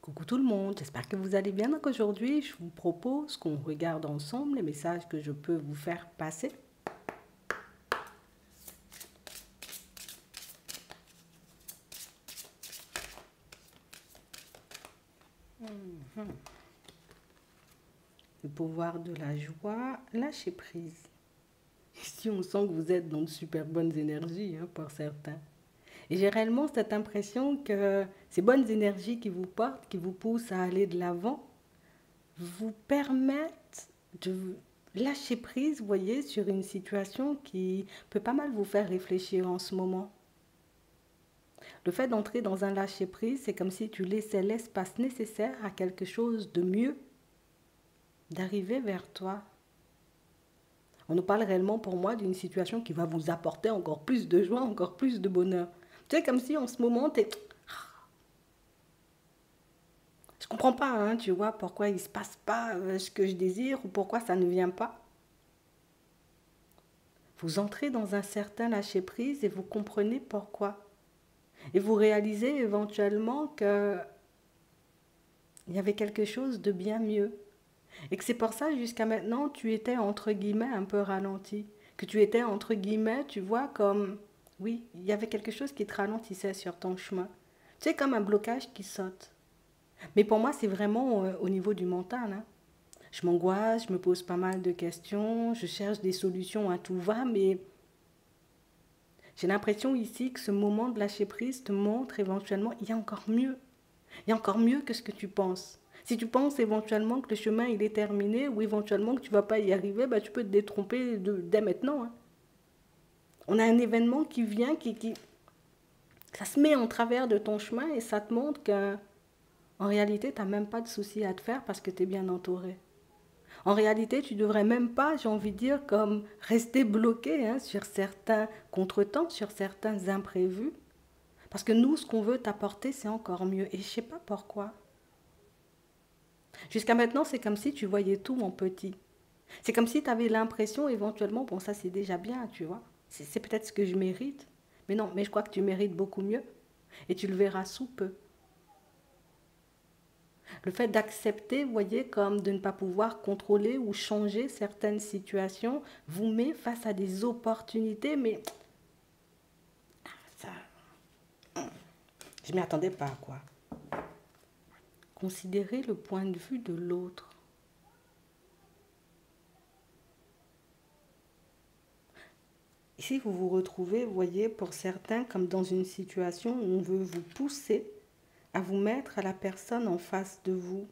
Coucou tout le monde, j'espère que vous allez bien. Donc aujourd'hui, je vous propose qu'on regarde ensemble les messages que je peux vous faire passer. Le pouvoir de la joie, lâcher prise. Ici, on sent que vous êtes dans de super bonnes énergies, pour certains. Et j'ai réellement cette impression que ces bonnes énergies qui vous portent, qui vous poussent à aller de l'avant, vous permettent de lâcher prise, vous voyez, sur une situation qui peut pas mal vous faire réfléchir en ce moment. Le fait d'entrer dans un lâcher-prise, c'est comme si tu laissais l'espace nécessaire à quelque chose de mieux, d'arriver vers toi. On nous parle réellement pour moi d'une situation qui va vous apporter encore plus de joie, encore plus de bonheur. Tu sais, comme si en ce moment, tu es... Je comprends pas, tu vois, pourquoi il ne se passe pas ce que je désire ou pourquoi ça ne vient pas. Vous entrez dans un certain lâcher-prise et vous comprenez pourquoi. Et vous réalisez éventuellement qu'il y avait quelque chose de bien mieux. Et que c'est pour ça, jusqu'à maintenant, tu étais entre guillemets un peu ralenti. Que tu étais entre guillemets, tu vois, comme... Oui, il y avait quelque chose qui te ralentissait sur ton chemin. Tu sais, comme un blocage qui saute. Mais pour moi, c'est vraiment au niveau du mental. Je m'angoisse, je me pose pas mal de questions, je cherche des solutions à tout va, mais j'ai l'impression ici que ce moment de lâcher prise te montre éventuellement, il y a encore mieux. Il y a encore mieux que ce que tu penses. Si tu penses éventuellement que le chemin il est terminé ou éventuellement que tu ne vas pas y arriver, bah, tu peux te détromper dès maintenant. On a un événement qui vient, ça se met en travers de ton chemin et ça te montre qu'en réalité, tu n'as même pas de soucis à te faire parce que tu es bien entouré. En réalité, tu ne devrais même pas, j'ai envie de dire, comme rester bloqué sur certains contretemps, sur certains imprévus. Parce que nous, ce qu'on veut t'apporter, c'est encore mieux. Et je ne sais pas pourquoi. Jusqu'à maintenant, c'est comme si tu voyais tout en petit. C'est comme si tu avais l'impression, éventuellement, bon, ça c'est déjà bien, tu vois. C'est peut-être ce que je mérite. Mais non, mais je crois que tu mérites beaucoup mieux. Et tu le verras sous peu. Le fait d'accepter, vous voyez, comme de ne pas pouvoir contrôler ou changer certaines situations, vous met face à des opportunités, mais ça, je ne m'y attendais pas, quoi. Considérez le point de vue de l'autre. Ici, vous vous retrouvez, vous voyez, pour certains, comme dans une situation où on veut vous pousser à vous mettre à la personne en face de vous,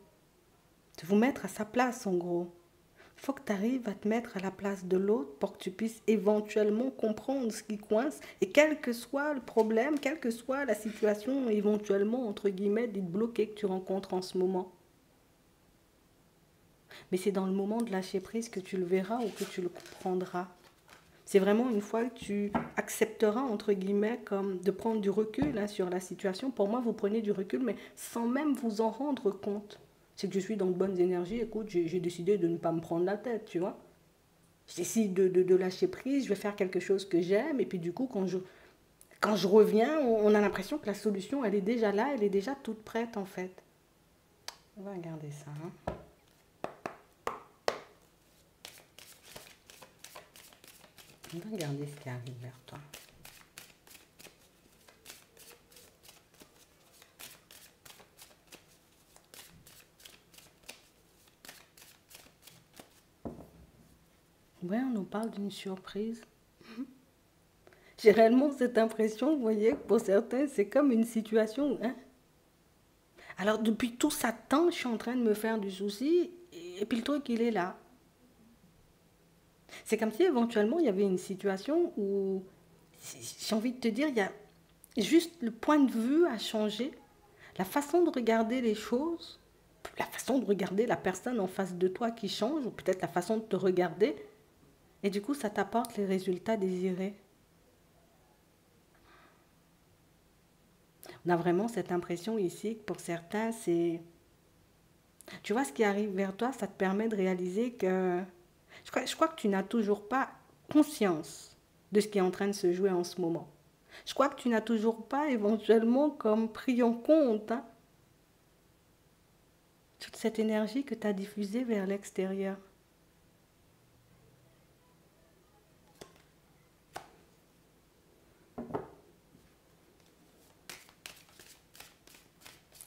de vous mettre à sa place, en gros. Il faut que tu arrives à te mettre à la place de l'autre pour que tu puisses éventuellement comprendre ce qui coince. Et quel que soit le problème, quelle que soit la situation éventuellement, entre guillemets, dite bloquée que tu rencontres en ce moment. Mais c'est dans le moment de lâcher prise que tu le verras ou que tu le comprendras. C'est vraiment une fois que tu accepteras, entre guillemets, comme de prendre du recul sur la situation. Pour moi, vous prenez du recul, mais sans même vous en rendre compte. C'est que je suis dans de bonnes énergies. Écoute, j'ai décidé de ne pas me prendre la tête, tu vois. Je décide de lâcher prise, je vais faire quelque chose que j'aime. Et puis du coup, quand je reviens, on a l'impression que la solution, elle est déjà là, elle est déjà toute prête, en fait. On va regarder ça. On va regarder ce qui arrive vers toi. Ouais, on nous parle d'une surprise. J'ai réellement cette impression, vous voyez, que pour certains, c'est comme une situation. Alors, depuis tout ça temps, je suis en train de me faire du souci, et puis le truc, il est là. C'est comme si éventuellement, il y avait une situation où, j'ai envie de te dire, il y a juste le point de vue a changé, la façon de regarder les choses, la façon de regarder la personne en face de toi qui change, ou peut-être la façon de te regarder, et du coup, ça t'apporte les résultats désirés. On a vraiment cette impression ici que pour certains, c'est... Tu vois, ce qui arrive vers toi, ça te permet de réaliser que... Je crois que tu n'as toujours pas conscience de ce qui est en train de se jouer en ce moment. Je crois que tu n'as toujours pas éventuellement comme pris en compte toute cette énergie que tu as diffusée vers l'extérieur.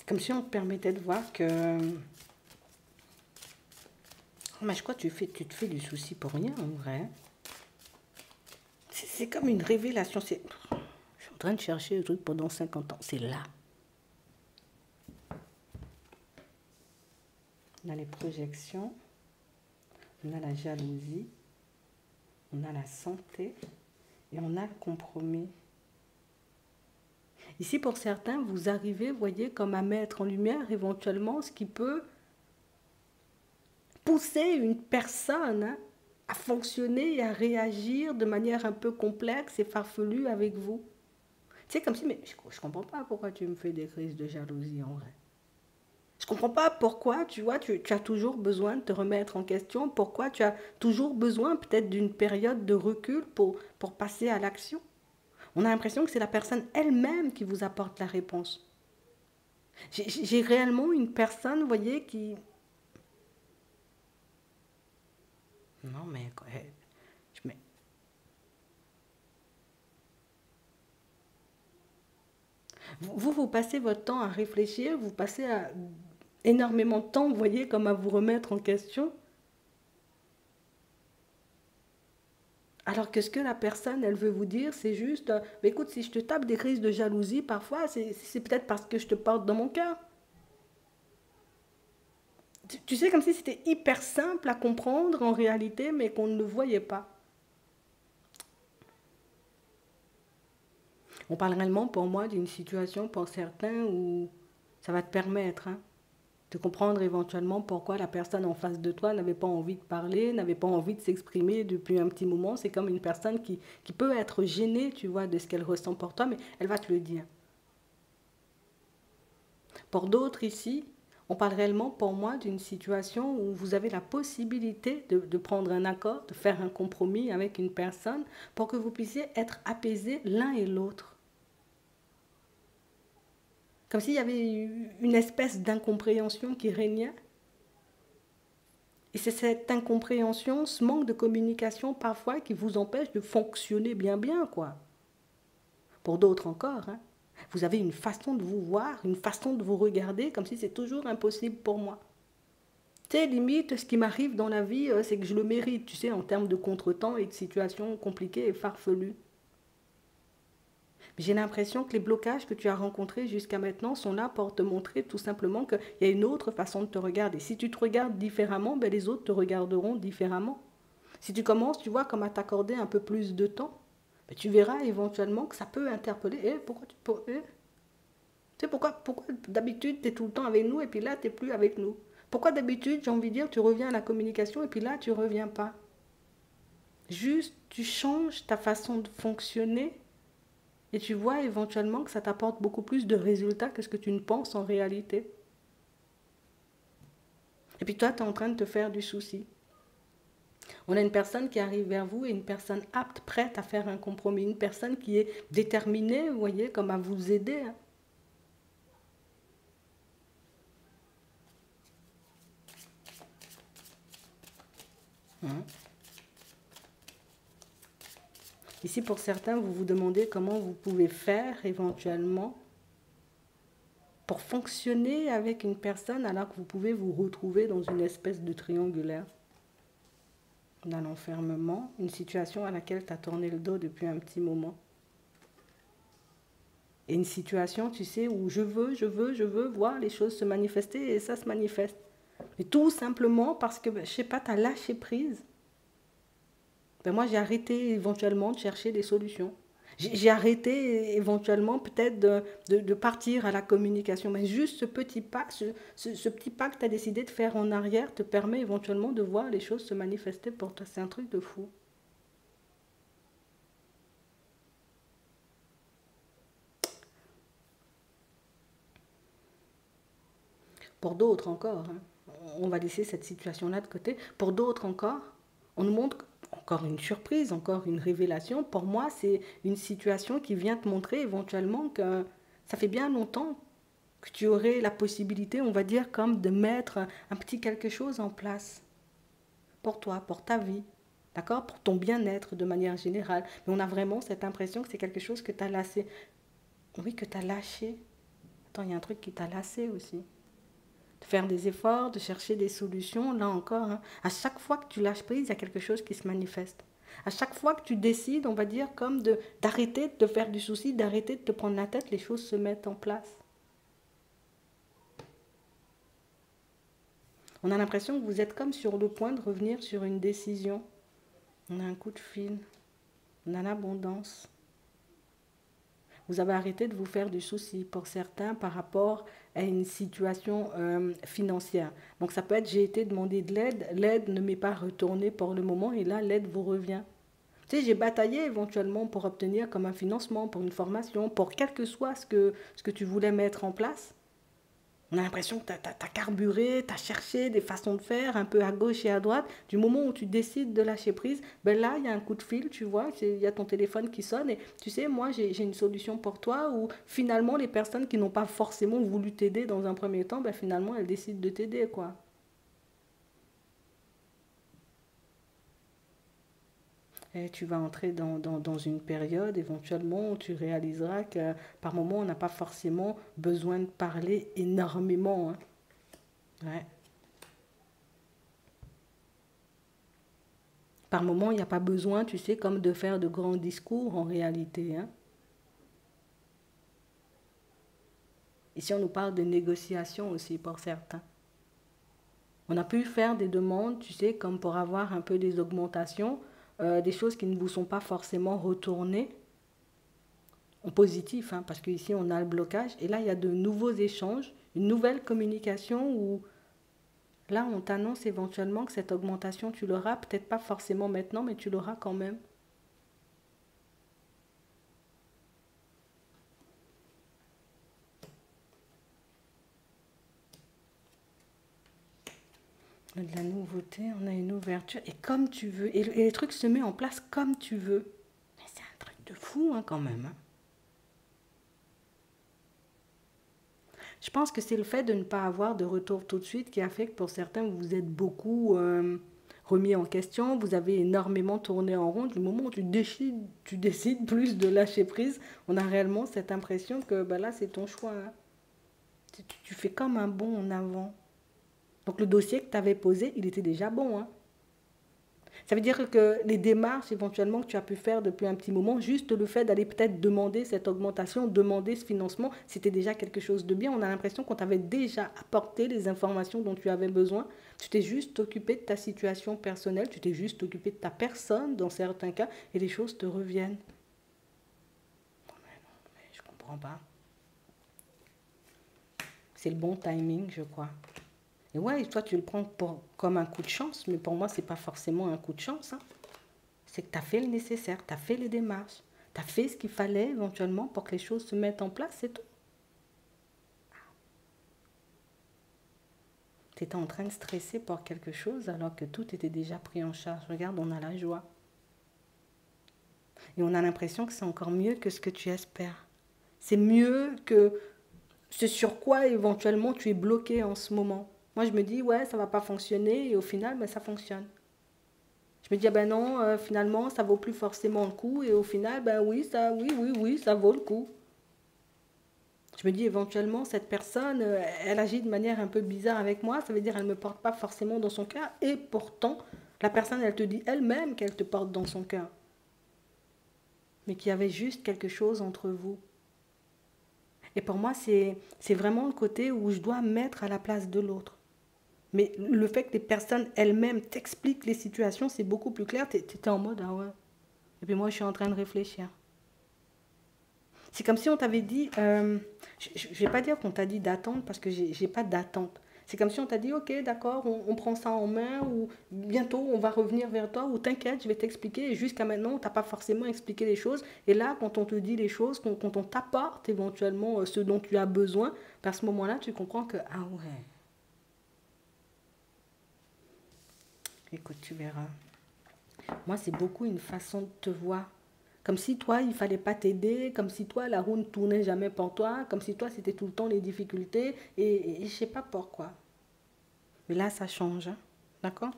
Comme si on te permettait de voir que... Oh, mais je crois que tu te fais du souci pour rien, en vrai. C'est comme une révélation. Je suis en train de chercher le truc pendant 50 ans. C'est là. On a les projections. On a la jalousie. On a la santé. Et on a le compromis. Ici, pour certains, vous arrivez, vous voyez, comme à mettre en lumière éventuellement ce qui peut pousser une personne à fonctionner et à réagir de manière un peu complexe et farfelue avec vous. C'est comme si, mais je ne comprends pas pourquoi tu me fais des crises de jalousie en vrai. Je ne comprends pas pourquoi, tu vois, tu as toujours besoin de te remettre en question, pourquoi tu as toujours besoin peut-être d'une période de recul pour passer à l'action. On a l'impression que c'est la personne elle-même qui vous apporte la réponse. J'ai réellement une personne, vous voyez, qui... Non, mais... Vous passez votre temps à réfléchir, vous passez énormément de temps, vous voyez, comme à vous remettre en question. Alors que ce que la personne, elle veut vous dire, c'est juste, écoute, si je te tape des crises de jalousie, parfois, c'est peut-être parce que je te porte dans mon cœur. Tu sais, comme si c'était hyper simple à comprendre en réalité, mais qu'on ne le voyait pas. On parle réellement pour moi d'une situation pour certains où ça va te permettre de comprendre éventuellement pourquoi la personne en face de toi n'avait pas envie de parler, n'avait pas envie de s'exprimer depuis un petit moment. C'est comme une personne qui peut être gênée, tu vois, de ce qu'elle ressent pour toi, mais elle va te le dire. Pour d'autres ici, on parle réellement pour moi d'une situation où vous avez la possibilité de prendre un accord, de faire un compromis avec une personne pour que vous puissiez être apaisés l'un et l'autre. Comme s'il y avait une espèce d'incompréhension qui régnait. Et c'est cette incompréhension, ce manque de communication parfois qui vous empêche de fonctionner bien, quoi. Pour d'autres encore, vous avez une façon de vous voir, une façon de vous regarder comme si c'est toujours impossible pour moi. Tu sais, limite, ce qui m'arrive dans la vie, c'est que je le mérite, tu sais, en termes de contretemps et de situations compliquées et farfelues. J'ai l'impression que les blocages que tu as rencontrés jusqu'à maintenant sont là pour te montrer tout simplement qu'il y a une autre façon de te regarder. Si tu te regardes différemment, ben les autres te regarderont différemment. Si tu commences, tu vois, comme à t'accorder un peu plus de temps, ben tu verras éventuellement que ça peut interpeller. Pourquoi tu peux... Tu sais, pourquoi d'habitude tu es tout le temps avec nous et puis là tu n'es plus avec nous? Pourquoi d'habitude, j'ai envie de dire, tu reviens à la communication et puis là tu ne reviens pas? Juste, tu changes ta façon de fonctionner. Et tu vois éventuellement que ça t'apporte beaucoup plus de résultats que ce que tu ne penses en réalité. Et puis toi, tu es en train de te faire du souci. On a une personne qui arrive vers vous et une personne apte, prête à faire un compromis. Une personne qui est déterminée, vous voyez, comme à vous aider. Ici, pour certains, vous vous demandez comment vous pouvez faire éventuellement pour fonctionner avec une personne alors que vous pouvez vous retrouver dans une espèce de triangulaire. D'un enfermement, une situation à laquelle tu as tourné le dos depuis un petit moment. Et une situation, tu sais, où je veux voir les choses se manifester et ça se manifeste. Et tout simplement parce que, je sais pas, tu as lâché prise. Moi, j'ai arrêté éventuellement de chercher des solutions. J'ai arrêté éventuellement peut-être de partir à la communication. Mais juste ce petit pas, ce petit pas que tu as décidé de faire en arrière te permet éventuellement de voir les choses se manifester pour toi. C'est un truc de fou. Pour d'autres encore, on va laisser cette situation-là de côté. Pour d'autres encore, on nous montre encore une surprise, encore une révélation. Pour moi, c'est une situation qui vient te montrer éventuellement que ça fait bien longtemps que tu aurais la possibilité, on va dire, comme de mettre un petit quelque chose en place pour toi, pour ta vie, d'accord? Pour ton bien-être de manière générale. Mais on a vraiment cette impression que c'est quelque chose que tu as lassé. Oui, que tu as lâché. Attends, il y a un truc qui t'a lassé aussi. De faire des efforts, de chercher des solutions, là encore, hein. À chaque fois que tu lâches prise, il y a quelque chose qui se manifeste. À chaque fois que tu décides, on va dire, comme d'arrêter de te faire du souci, d'arrêter de te prendre la tête, les choses se mettent en place. On a l'impression que vous êtes comme sur le point de revenir sur une décision. On a un coup de fil, on a l'abondance. Vous avez arrêté de vous faire du souci pour certains par rapport à une situation financière. Donc ça peut être j'ai été demander de l'aide, l'aide ne m'est pas retournée pour le moment et là l'aide vous revient. Tu sais, j'ai bataillé éventuellement pour obtenir comme un financement, pour une formation, pour quel que soit ce que tu voulais mettre en place. On a l'impression que tu as carburé, tu as cherché des façons de faire un peu à gauche et à droite. Du moment où tu décides de lâcher prise, ben là, il y a un coup de fil, tu vois, il y a ton téléphone qui sonne et tu sais, moi, j'ai une solution pour toi où finalement, les personnes qui n'ont pas forcément voulu t'aider dans un premier temps, ben finalement, elles décident de t'aider, quoi. Et tu vas entrer dans une période éventuellement où tu réaliseras que par moment, on n'a pas forcément besoin de parler énormément, hein. Ouais. Par moment, il n'y a pas besoin, tu sais, comme de faire de grands discours en réalité, hein. Ici, on nous parle de négociation aussi pour certains. On a pu faire des demandes, tu sais, comme pour avoir un peu des augmentations, des choses qui ne vous sont pas forcément retournées en positif, hein, parce qu'ici, on a le blocage. Et là, il y a de nouveaux échanges, une nouvelle communication où là, on t'annonce éventuellement que cette augmentation, tu l'auras, peut-être pas forcément maintenant, mais tu l'auras quand même. De la nouveauté, on a une ouverture, et comme tu veux, et les trucs se mettent en place comme tu veux. Mais c'est un truc de fou, hein, quand même, hein. Je pense que c'est le fait de ne pas avoir de retour tout de suite qui a fait que pour certains, vous vous êtes beaucoup remis en question, vous avez énormément tourné en rond. Du moment où tu décides plus de lâcher prise, on a réellement cette impression que bah là, c'est ton choix, hein. Tu fais comme un bond en avant. Donc le dossier que tu avais posé, il était déjà bon, hein. Ça veut dire que les démarches éventuellement que tu as pu faire depuis un petit moment, juste le fait d'aller peut-être demander cette augmentation, demander ce financement, c'était déjà quelque chose de bien. On a l'impression qu'on t'avait déjà apporté les informations dont tu avais besoin. Tu t'es juste occupé de ta situation personnelle, tu t'es juste occupé de ta personne dans certains cas, et les choses te reviennent. Mais je comprends pas. C'est le bon timing, je crois. Et ouais, toi tu le prends comme un coup de chance, mais pour moi c'est pas forcément un coup de chance, hein. C'est que tu as fait le nécessaire, tu as fait les démarches, tu as fait ce qu'il fallait éventuellement pour que les choses se mettent en place, c'est tout. Tu étais en train de stresser pour quelque chose alors que tout était déjà pris en charge. Regarde, on a la joie. Et on a l'impression que c'est encore mieux que ce que tu espères. C'est mieux que ce sur quoi éventuellement tu es bloqué en ce moment. Moi je me dis, ouais, ça va pas fonctionner et au final, ben, ça fonctionne. Je me dis, ah ben non, finalement, ça vaut plus forcément le coup. Et au final, ben oui, oui, ça vaut le coup. Je me dis éventuellement, cette personne, elle agit de manière un peu bizarre avec moi, ça veut dire qu'elle ne me porte pas forcément dans son cœur, et pourtant, la personne, elle te dit elle-même qu'elle te porte dans son cœur, mais qu'il y avait juste quelque chose entre vous. Et pour moi, c'est vraiment le côté où je dois me mettre à la place de l'autre. Mais le fait que les personnes elles-mêmes t'expliquent les situations, c'est beaucoup plus clair, tu es en mode, ah ouais. Et puis moi, je suis en train de réfléchir. C'est comme si on t'avait dit, je ne vais pas dire qu'on t'a dit d'attendre parce que j'ai pas d'attente. C'est comme si on t'a dit, ok, d'accord, on prend ça en main, ou bientôt on va revenir vers toi, ou t'inquiète, je vais t'expliquer. Et jusqu'à maintenant, on t'a pas forcément expliqué les choses. Et là, quand on te dit les choses, quand on t'apporte éventuellement ce dont tu as besoin, à ce moment-là, tu comprends que, ah ouais, écoute, tu verras. Moi, c'est beaucoup une façon de te voir. Comme si toi, il fallait pas t'aider, comme si toi, la roue ne tournait jamais pour toi, comme si toi, c'était tout le temps les difficultés, et je sais pas pourquoi. Mais là, ça change, hein. D'accord?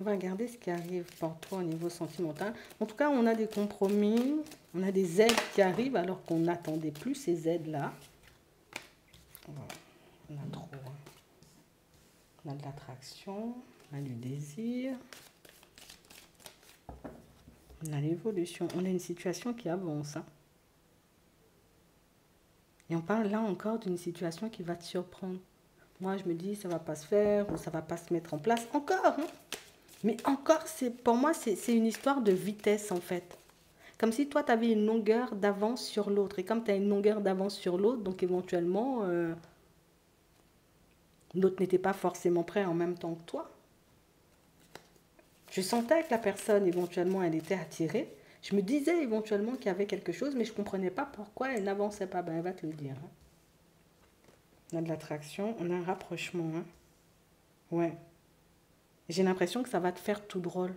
On va regarder ce qui arrive pour toi au niveau sentimental. En tout cas, on a des compromis, on a des aides qui arrivent alors qu'on n'attendait plus ces aides-là. On a trop. Hein. On a de l'attraction, on a du désir, on a l'évolution, on a une situation qui avance. Hein. Et on parle là encore d'une situation qui va te surprendre. Moi, je me dis, ça va pas se faire ou ça va pas se mettre en place. Encore, hein. Mais encore, pour moi, c'est une histoire de vitesse, en fait. Comme si toi, tu avais une longueur d'avance sur l'autre. Et comme tu as une longueur d'avance sur l'autre, donc éventuellement, l'autre n'était pas forcément prêt en même temps que toi. Je sentais que la personne, éventuellement, elle était attirée. Je me disais éventuellement qu'il y avait quelque chose, mais je ne comprenais pas pourquoi elle n'avançait pas. Ben, elle va te le dire. Hein. On a de l'attraction, on a un rapprochement. Hein. Ouais. J'ai l'impression que ça va te faire tout drôle.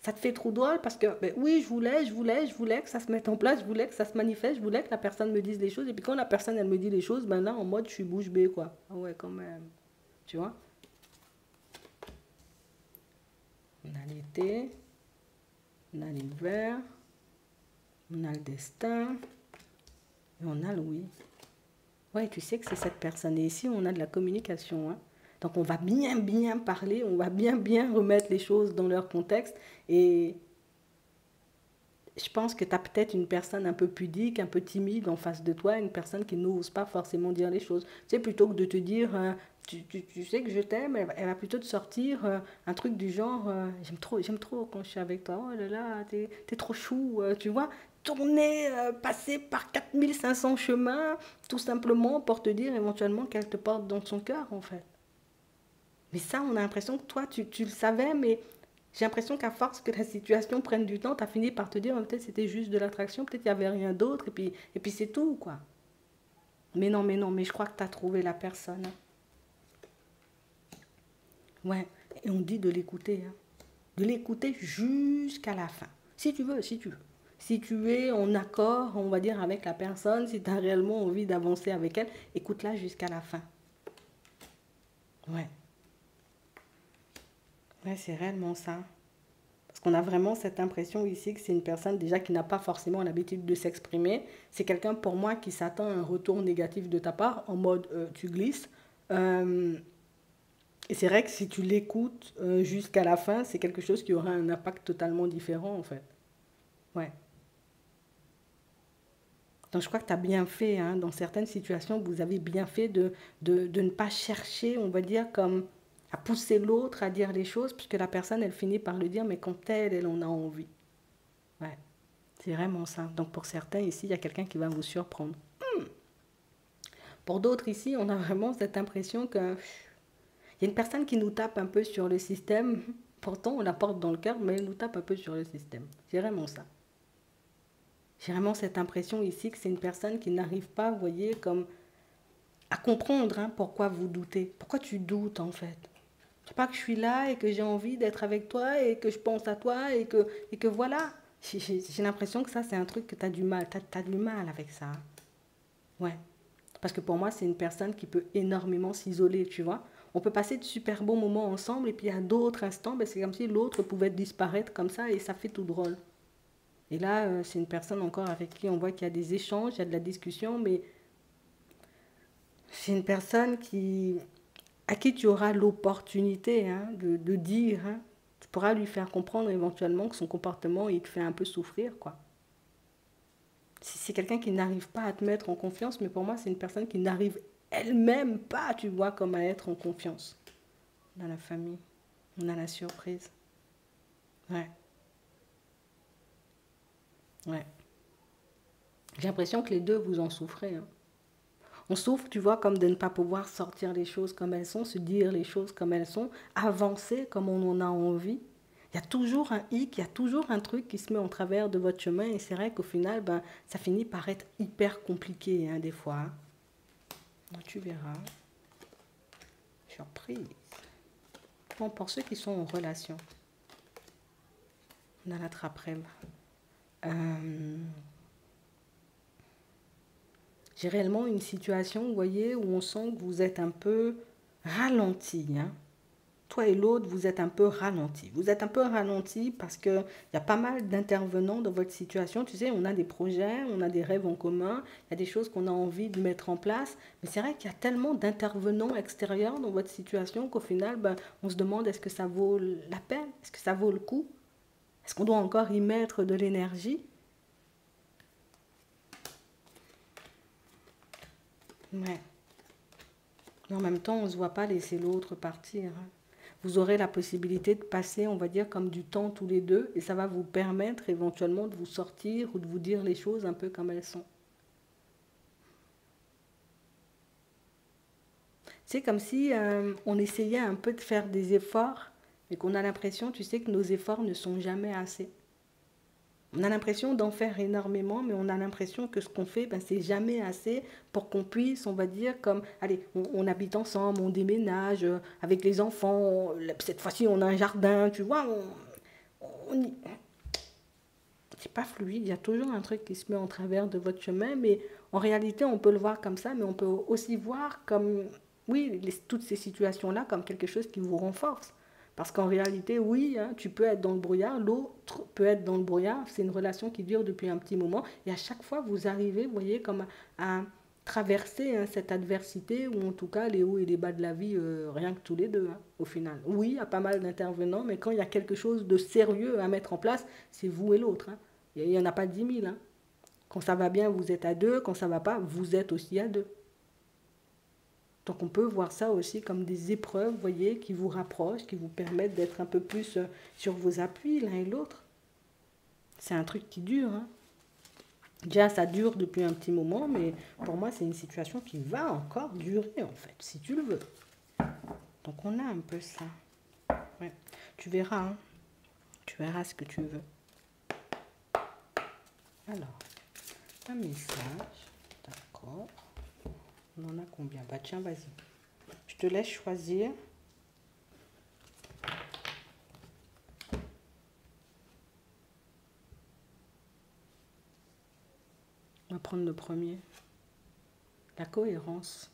Ça te fait trop drôle parce que, ben, oui, je voulais que ça se mette en place, je voulais que ça se manifeste, je voulais que la personne me dise les choses. Et puis quand la personne, elle me dit les choses, ben là, en mode, je suis bouche bée, quoi. Ah ouais, quand même. Tu vois? On a l'été, on a l'hiver, on a le destin, et on a le oui. Ouais, tu sais que c'est cette personne. Et ici, on a de la communication. Hein. Donc, on va bien parler, on va bien remettre les choses dans leur contexte. Et je pense que tu as peut-être une personne un peu pudique, un peu timide en face de toi, une personne qui n'ose pas forcément dire les choses. Tu sais, plutôt que de te dire, tu sais que je t'aime, elle va plutôt te sortir un truc du genre, j'aime trop quand je suis avec toi, oh là là, t'es trop chou, tu vois. Tourner, passer par 4500 chemins, tout simplement pour te dire éventuellement qu'elle te porte dans son cœur, en fait. Mais ça, on a l'impression que toi, tu le savais, mais j'ai l'impression qu'à force que la situation prenne du temps, tu as fini par te dire, peut-être c'était juste de l'attraction, peut-être il n'y avait rien d'autre, et puis c'est tout, quoi. Mais non, mais je crois que tu as trouvé la personne. Hein. Ouais, et on dit de l'écouter. Hein. De l'écouter jusqu'à la fin. Si tu veux, si tu veux. Si tu es en accord, on va dire, avec la personne, si tu as réellement envie d'avancer avec elle, écoute-la jusqu'à la fin. Ouais. Ouais, c'est réellement ça. Parce qu'on a vraiment cette impression ici que c'est une personne déjà qui n'a pas forcément l'habitude de s'exprimer. C'est quelqu'un pour moi qui s'attend à un retour négatif de ta part, en mode tu glisses. Euh, et c'est vrai que si tu l'écoutes jusqu'à la fin, c'est quelque chose qui aura un impact totalement différent en fait. Ouais. Donc je crois que tu as bien fait, hein, dans certaines situations, vous avez bien fait de ne pas chercher, on va dire, comme à pousser l'autre à dire les choses, puisque la personne, elle finit par le dire, mais quand elle en a envie. Ouais. C'est vraiment ça. Donc pour certains, ici, il y a quelqu'un qui va vous surprendre. Pour d'autres, ici, on a vraiment cette impression que il y a une personne qui nous tape un peu sur le système. Pourtant, on la porte dans le cœur, mais elle nous tape un peu sur le système. C'est vraiment ça. J'ai vraiment cette impression ici que c'est une personne qui n'arrive pas, vous voyez, comme à comprendre hein, pourquoi vous doutez. Pourquoi tu doutes, en fait. C'est pas que je suis là et que j'ai envie d'être avec toi et que je pense à toi et que voilà. J'ai l'impression que ça, c'est un truc que tu as du mal. Tu as du mal avec ça. Ouais. Parce que pour moi, c'est une personne qui peut énormément s'isoler, tu vois. On peut passer de super bons moments ensemble et puis à d'autres instants, ben, c'est comme si l'autre pouvait disparaître comme ça et ça fait tout drôle. Et là, c'est une personne encore avec qui on voit qu'il y a des échanges, il y a de la discussion, mais c'est une personne à qui tu auras l'opportunité hein, de dire, hein, tu pourras lui faire comprendre éventuellement que son comportement, il te fait un peu souffrir, quoi. C'est quelqu'un qui n'arrive pas à te mettre en confiance, mais pour moi, c'est une personne qui n'arrive elle-même pas, tu vois, comme à être en confiance. Dans la famille, on a la surprise. Ouais, ouais. J'ai l'impression que les deux, vous en souffrez. Hein. On souffre, tu vois, comme de ne pas pouvoir sortir les choses comme elles sont, se dire les choses comme elles sont, avancer comme on en a envie. Il y a toujours un hic, il y a toujours un truc qui se met en travers de votre chemin et c'est vrai qu'au final, ben, ça finit par être hyper compliqué hein, des fois. Hein. Tu verras. Surprise. Bon, pour ceux qui sont en relation. On a la trappe-rêve. J'ai réellement une situation, vous voyez, où on sent que vous êtes un peu ralenti. Hein. Toi et l'autre, vous êtes un peu ralenti. Vous êtes un peu ralenti parce qu'il y a pas mal d'intervenants dans votre situation. Tu sais, on a des projets, on a des rêves en commun, il y a des choses qu'on a envie de mettre en place. Mais c'est vrai qu'il y a tellement d'intervenants extérieurs dans votre situation qu'au final, ben, on se demande est-ce que ça vaut la peine? Est-ce que ça vaut le coup? Est-ce qu'on doit encore y mettre de l'énergie? Ouais. Mais en même temps, on ne se voit pas laisser l'autre partir. Hein. Vous aurez la possibilité de passer, on va dire, comme du temps tous les deux, et ça va vous permettre éventuellement de vous sortir ou de vous dire les choses un peu comme elles sont. C'est comme si on essayait un peu de faire des efforts, mais qu'on a l'impression, tu sais, que nos efforts ne sont jamais assez. On a l'impression d'en faire énormément, mais on a l'impression que ce qu'on fait, ben, c'est jamais assez pour qu'on puisse, on va dire, comme, allez, on habite ensemble, on déménage avec les enfants, cette fois-ci on a un jardin, tu vois, on c'est pas fluide, il y a toujours un truc qui se met en travers de votre chemin, mais en réalité, on peut le voir comme ça, mais on peut aussi voir comme, oui, toutes ces situations-là comme quelque chose qui vous renforce. Parce qu'en réalité, oui, hein, tu peux être dans le brouillard, l'autre peut être dans le brouillard, c'est une relation qui dure depuis un petit moment, et à chaque fois, vous arrivez, vous voyez, comme à traverser hein, cette adversité, ou en tout cas les hauts et les bas de la vie, rien que tous les deux, hein, au final. Oui, il y a pas mal d'intervenants, mais quand il y a quelque chose de sérieux à mettre en place, c'est vous et l'autre. Hein. Il n'y en a pas 10 000. Hein. Quand ça va bien, vous êtes à deux. Quand ça ne va pas, vous êtes aussi à deux. Donc on peut voir ça aussi comme des épreuves, vous voyez, qui vous rapprochent, qui vous permettent d'être un peu plus sur vos appuis l'un et l'autre. C'est un truc qui dure. Hein. Déjà, ça dure depuis un petit moment, mais pour moi, c'est une situation qui va encore durer, en fait, si tu le veux. Donc on a un peu ça. Ouais. Tu verras, hein. Tu verras ce que tu veux. Alors, un message. D'accord. On en a combien? Bah tiens, vas-y. Je te laisse choisir. On va prendre le premier. La cohérence.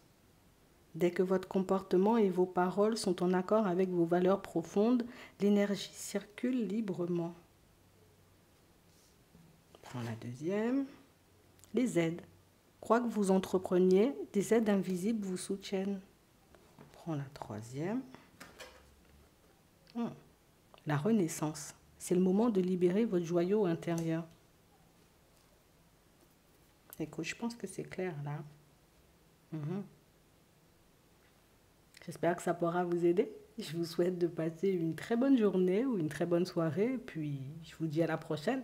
Dès que votre comportement et vos paroles sont en accord avec vos valeurs profondes, l'énergie circule librement. Prends la deuxième. Les aides. Quoi que vous entrepreniez, des aides invisibles vous soutiennent. Prends la troisième. La renaissance. C'est le moment de libérer votre joyau intérieur. Écoute, je pense que c'est clair là. J'espère que ça pourra vous aider. Je vous souhaite de passer une très bonne journée ou une très bonne soirée. Puis je vous dis à la prochaine.